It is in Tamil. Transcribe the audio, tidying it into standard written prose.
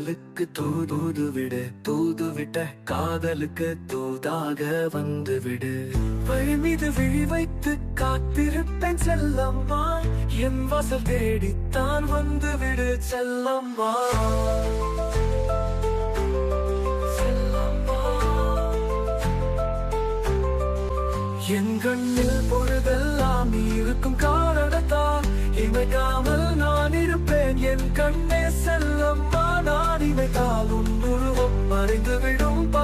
காதலுக்கு தூது விடு, தூது விட்ட காதலுக்கு தூதாக வந்து விடு. வழி மீது விழி வைத்து காத்திருப்பேன் செல்லம்மா, என் வாசல் தேடித்தான் வந்து விடு செல்லம்மா. என் கண்ணில் பொழுதெல்லாம் நீ இருக்கும் காரணத்தால் இமைக்காமல் நான் இருப்பேன் என் கண்ணே செல்லம்மா. நான் இமைத்தால் உன் உருவம் மறைந்து விடும் பா.